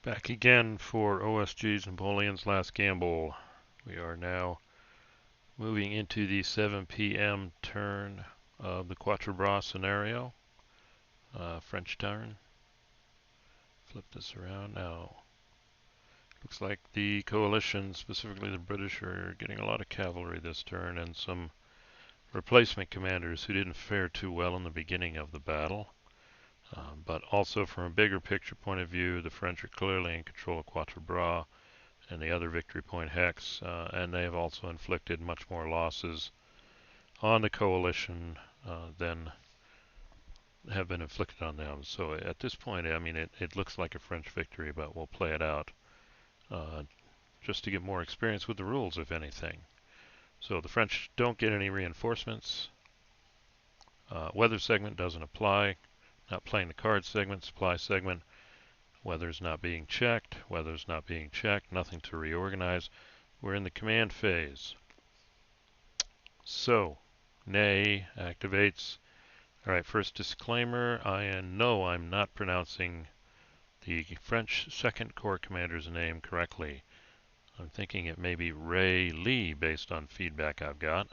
Back again for OSG's Napoleon's Last Gamble. We are now moving into the 7 p.m. turn of the Quatre scenario. French turn. Flip this around now. Looks like the coalition, specifically the British, are getting a lot of cavalry this turn and some replacement commanders who didn't fare too well in the beginning of the battle. But also from a bigger picture point of view, the French are clearly in control of Quatre Bras and the other victory point hex, and they have also inflicted much more losses on the coalition than have been inflicted on them. So at this point, I mean, it looks like a French victory, but we'll play it out just to get more experience with the rules, if anything. So the French don't get any reinforcements. Weather segment doesn't apply. Not playing the card segment, supply segment. Weather's not being checked. Weather's not being checked. Nothing to reorganize. We're in the command phase. So, Ney activates. Alright, first disclaimer. I know I'm not pronouncing the French 2nd Corps commander's name correctly. I'm thinking it may be Ray Lee based on feedback I've got.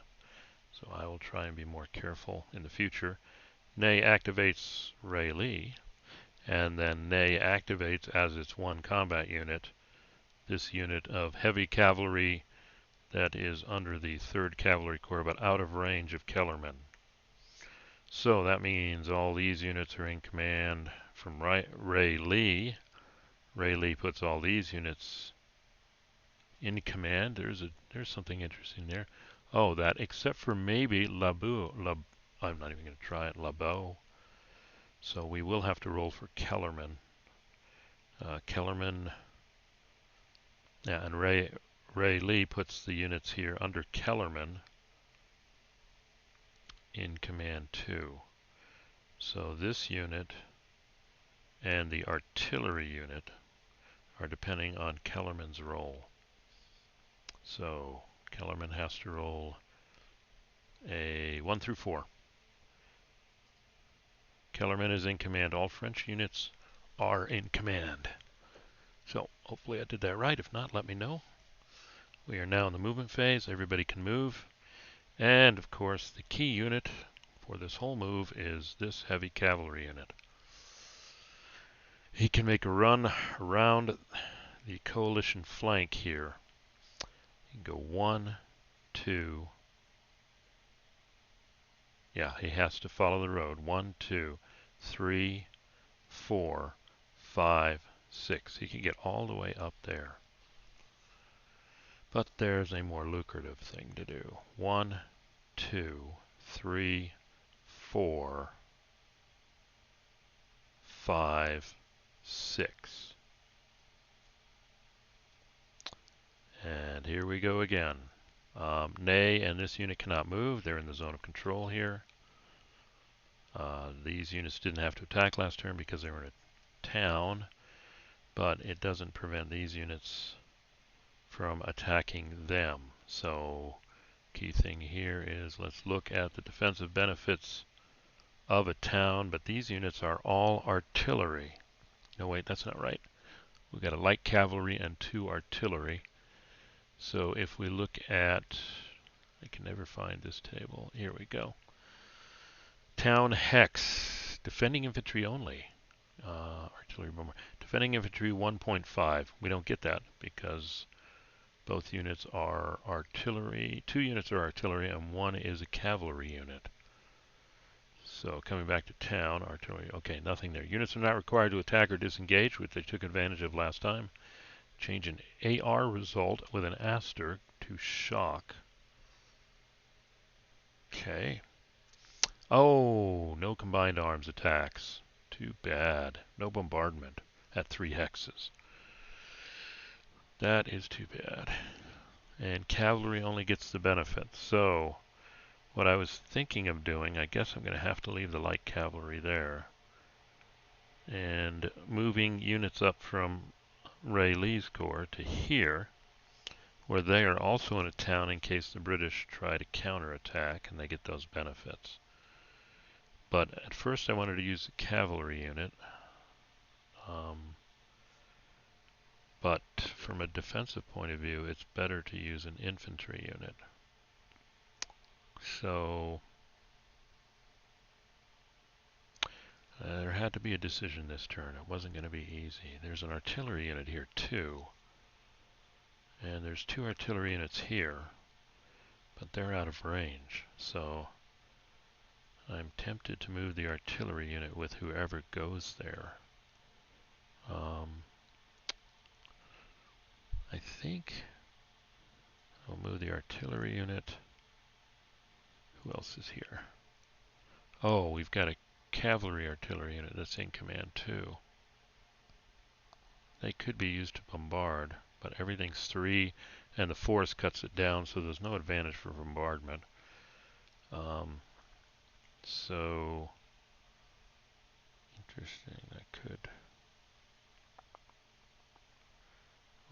So I will try and be more careful in the future. Ney activates Ray Lee, and then Ney activates as its one combat unit, this unit of heavy cavalry that is under the 3rd Cavalry Corps but out of range of Kellerman. So that means all these units are in command from Ray Lee. Ray Lee puts all these units in command. There's something interesting there. Oh, that except for maybe I'm not even going to try it. Labeau. So we will have to roll for Kellerman. Kellerman. Yeah, and Ray Lee puts the units here under Kellerman in command too. So this unit and the artillery unit are depending on Kellerman's roll. So Kellerman has to roll a 1 through 4. Kellerman is in command. All French units are in command. So hopefully I did that right. If not, let me know. We are now in the movement phase. Everybody can move. And of course, the key unit for this whole move is this heavy cavalry unit. He can make a run around the coalition flank here. He can go 1, 2. Yeah, he has to follow the road. 1, 2, 3, 4, 5, 6. He can get all the way up there. But there's a more lucrative thing to do. 1, 2, 3, 4, 5, 6. And here we go again. Ney and this unit cannot move. They're in the zone of control here. These units didn't have to attack last turn because they were in a town, but it doesn't prevent these units from attacking them. So key thing here is let's look at the defensive benefits of a town, but these units are all artillery. No, wait, that's not right. We've got a light cavalry and 2 artillery. So if we look at, I can never find this table. Here we go. Town hex, defending infantry only. Artillery bomber. Defending infantry 1.5. We don't get that because both units are artillery. 2 units are artillery and 1 is a cavalry unit. So coming back to town, artillery. Okay, nothing there. Units are not required to attack or disengage, which they took advantage of last time. Change an AR result with an asterisk to shock. Okay. Oh, no combined arms attacks. Too bad. No bombardment at 3 hexes. That is too bad. And cavalry only gets the benefit. So what I was thinking of doing, I guess I'm going to have to leave the light cavalry there. And moving units up from Ray Lee's corps to here, where they are also in a town in case the British try to counterattack and they get those benefits. But at first I wanted to use a cavalry unit. But from a defensive point of view, it's better to use an infantry unit. So there had to be a decision this turn. It wasn't going to be easy. There's an artillery unit here too. And there's 2 artillery units here. But they're out of range. So I'm tempted to move the artillery unit with whoever goes there. I think I'll move the artillery unit. Who else is here? Oh, we've got a cavalry artillery unit that's in command too. They could be used to bombard, but everything's 3 and the force cuts it down, so there's no advantage for bombardment. So interesting.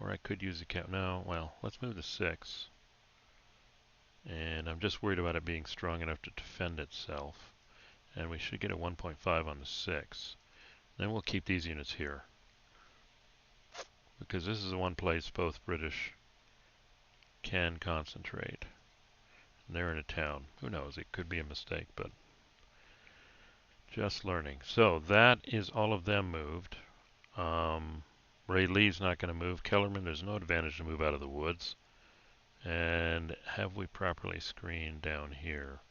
Or I could use the cap. No, well, let's move the 6. And I'm just worried about it being strong enough to defend itself. And we should get a 1.5 on the 6. Then we'll keep these units here, because this is the one place both British can concentrate. And they're in a town. Who knows? It could be a mistake, but just learning. So that is all of them moved. Ray Lee's not going to move. Kellerman, there's no advantage to move out of the woods. And have we properly screened down here?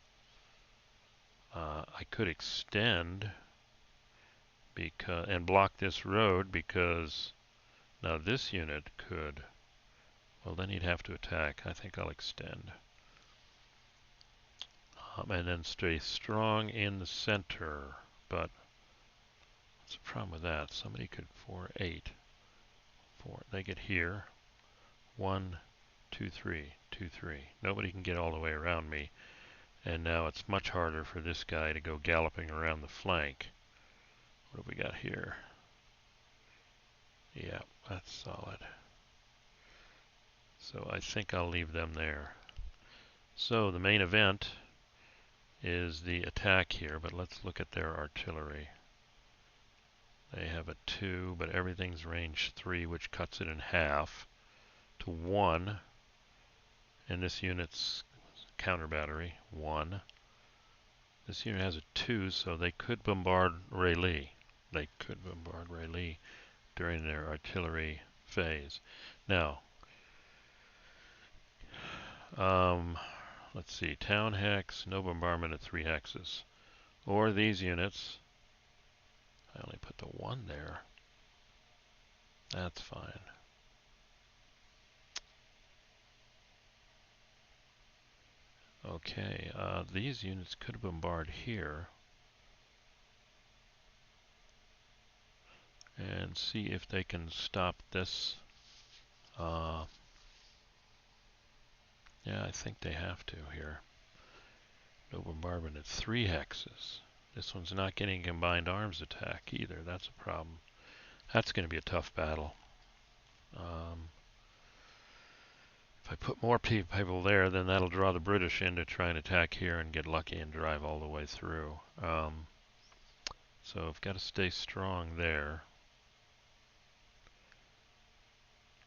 I could extend and block this road, because now this unit could, well, then he'd have to attack. I think I'll extend. And then stay strong in the center. But what's the problem with that? Somebody could 4, 8. 4. They get here. 1, 2, 3, 2, 3. Nobody can get all the way around me. And now it's much harder for this guy to go galloping around the flank. What have we got here? Yeah, that's solid. So I think I'll leave them there. So the main event is the attack here, but let's look at their artillery. They have a 2, but everything's range 3, which cuts it in half to 1. And this unit's counter battery, 1. This unit has a 2, so they could bombard Rayleigh. They could bombard Rayleigh during their artillery phase. Now, let's see, town hex, no bombardment at 3 hexes. Or these units, I only put the 1 there. That's fine. Okay, these units could bombard here and see if they can stop this. Yeah, I think they have to here. No bombardment at 3 hexes. This one's not getting combined arms attack either. That's a problem. That's going to be a tough battle. If I put more people there, then that'll draw the British in to try and attack here and get lucky and drive all the way through. So I've got to stay strong there.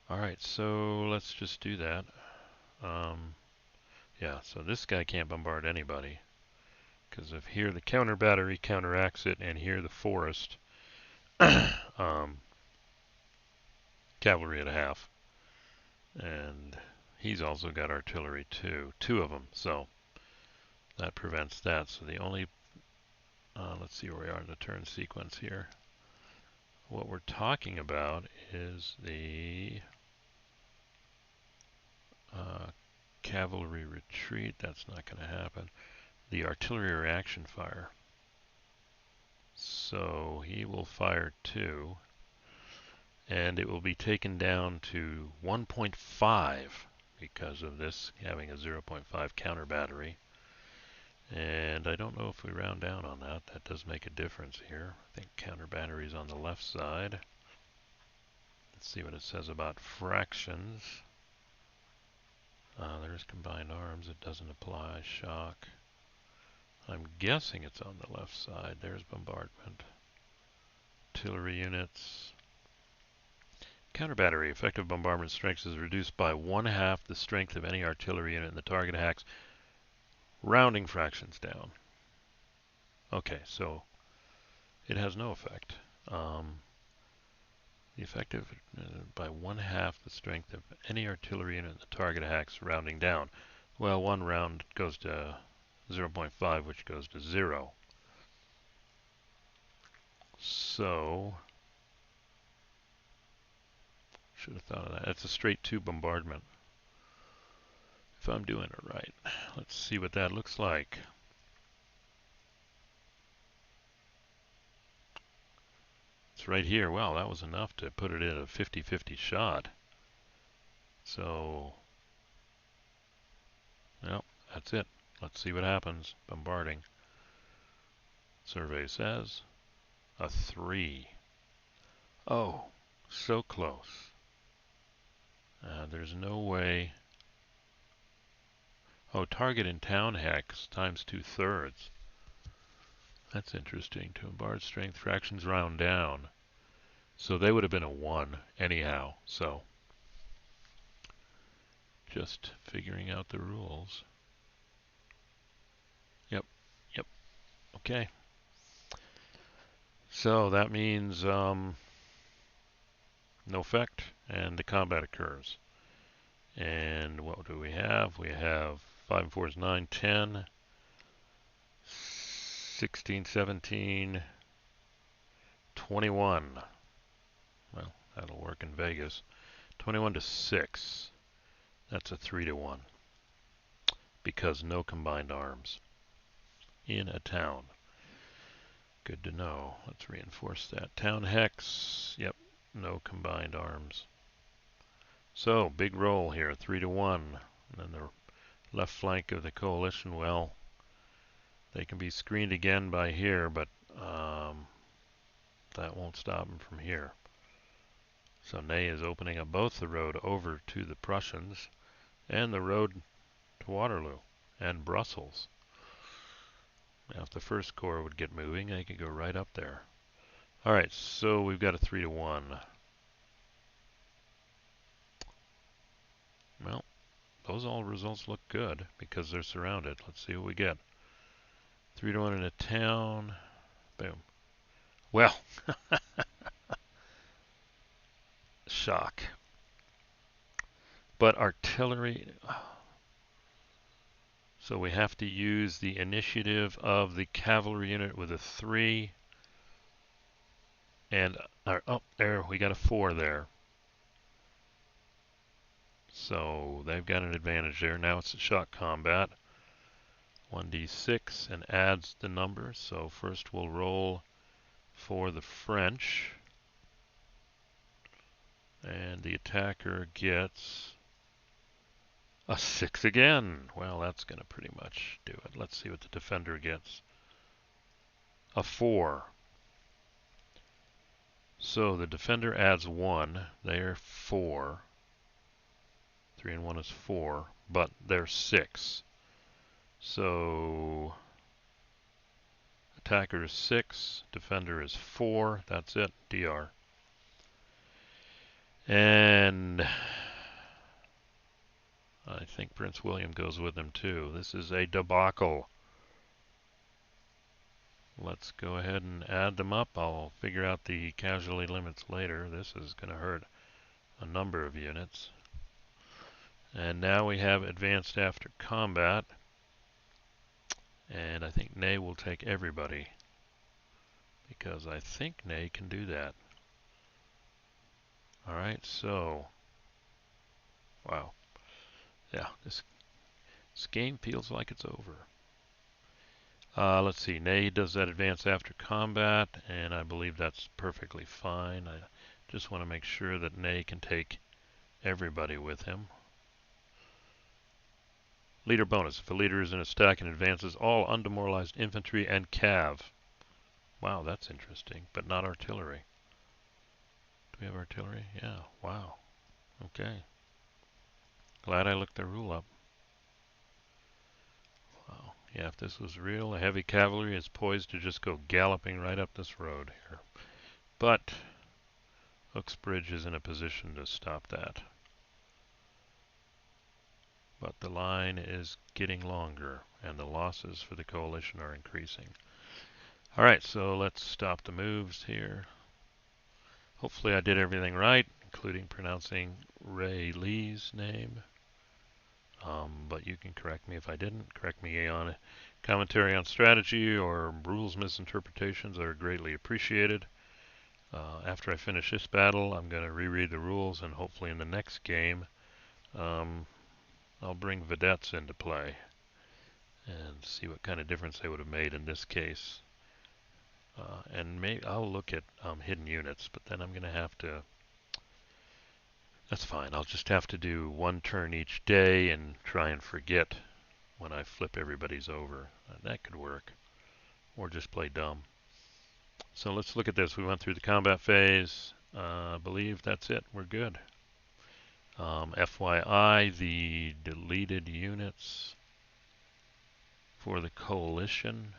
Alright, so let's just do that. Yeah, so this guy can't bombard anybody, because if here the counter battery counteracts it, and here the forest, cavalry at a half. And he's also got artillery too, 2 of them, so that prevents that. So the only, let's see where we are in the turn sequence here. What we're talking about is the cavalry retreat. That's not going to happen. The artillery reaction fire. So he will fire 2. And it will be taken down to 1.5 because of this having a 0.5 counter battery. And I don't know if we round down on that. That does make a difference here. I think counter battery's on the left side. Let's see what it says about fractions. There's combined arms. It doesn't apply. Shock. I'm guessing it's on the left side. There's bombardment. Artillery units. Counter battery. Effective bombardment strength is reduced by 1/2 the strength of any artillery unit in the target hacks, rounding fractions down. Okay, so it has no effect. The effective by 1/2 the strength of any artillery unit in the target hacks, rounding down. Well, one round goes to 0.5, which goes to 0. So, should have thought of that. That's a straight 2 bombardment. If I'm doing it right. Let's see what that looks like. It's right here. Wow, that was enough to put it in a 50-50 shot. So, well, that's it. Let's see what happens. Bombarding. Survey says a 3. Oh, so close. There's no way. Oh, target in town hex times 2/3. That's interesting. To bombard strength fractions round down. So they would have been a 1 anyhow. So just figuring out the rules. Yep. Okay. So that means no effect and the combat occurs. And what do we have? We have 5 and 4 is 9, 10, 16, 17, 21. Well, that'll work in Vegas. 21 to 6. That's a 3-1. Because no combined arms in a town. Good to know. Let's reinforce that. Town hex. Yep, no combined arms. So, big roll here, 3-1. And then the left flank of the coalition, well, they can be screened again by here, but that won't stop them from here. So Ney is opening up both the road over to the Prussians and the road to Waterloo and Brussels. Now if the First Corps would get moving, they could go right up there. Alright, so we've got a 3-1. Well, those all results look good because they're surrounded. Let's see what we get. 3-1 in a town. Boom. Well, shock. But artillery, so we have to use the initiative of the cavalry unit with a 3. And, oh, there, we got a 4 there. So they've got an advantage there. Now it's a shock combat. 1d6 and adds the numbers. So first we'll roll for the French. And the attacker gets a 6 again. Well, that's going to pretty much do it. Let's see what the defender gets. A 4. So the defender adds 1. They're 4. 3 and 1 is 4, but they're 6. So attacker is 6, defender is 4. That's it, DR. And I think Prince William goes with him too. This is a debacle. Let's go ahead and add them up. I'll figure out the casualty limits later. This is going to hurt a number of units. And now we have advanced after combat. And I think Ney will take everybody. Because I think Ney can do that. Alright, so. Wow. Yeah, this game feels like it's over. Let's see, Ney does that advance after combat, and I believe that's perfectly fine. I just want to make sure that Ney can take everybody with him. Leader bonus. If a leader is in a stack and advances all undemoralized infantry and cav. Wow, that's interesting, but not artillery. Do we have artillery? Yeah, wow. Okay. Glad I looked the rule up. Wow. Yeah, if this was real, a heavy cavalry is poised to just go galloping right up this road here. But Uxbridge is in a position to stop that. But the line is getting longer, and the losses for the coalition are increasing. All right, so let's stop the moves here. Hopefully I did everything right, including pronouncing Ray Lee's name. But you can correct me if I didn't. Correct me on commentary on strategy or rules misinterpretations are greatly appreciated. After I finish this battle, I'm going to reread the rules, and hopefully in the next game, I'll bring vedettes into play and see what kind of difference they would have made in this case. And maybe I'll look at hidden units, but then I'm going to have to. That's fine. I'll just have to do one turn each day and try and forget when I flip everybody's over. That could work. Or just play dumb. So let's look at this. We went through the combat phase. I believe that's it. We're good. FYI, the deleted units for the coalition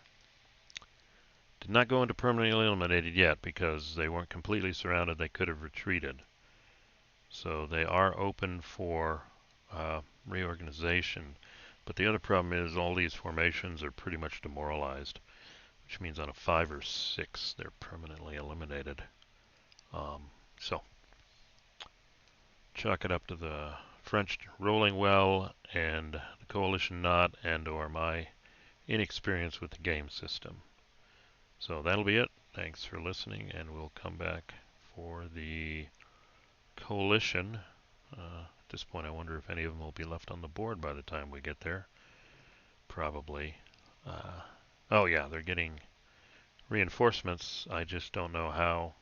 did not go into permanently eliminated yet because they weren't completely surrounded. They could have retreated. So they are open for reorganization. But the other problem is all these formations are pretty much demoralized, which means on a 5 or 6 they're permanently eliminated. So chalk it up to the French rolling well and the coalition not, and or my inexperience with the game system. So that'll be it. Thanks for listening, and we'll come back for the coalition. At this point, I wonder if any of them will be left on the board by the time we get there. Probably. Oh yeah, they're getting reinforcements. I just don't know how.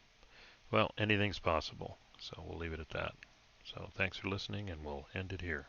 Well, anything's possible. So we'll leave it at that. So thanks for listening, and we'll end it here.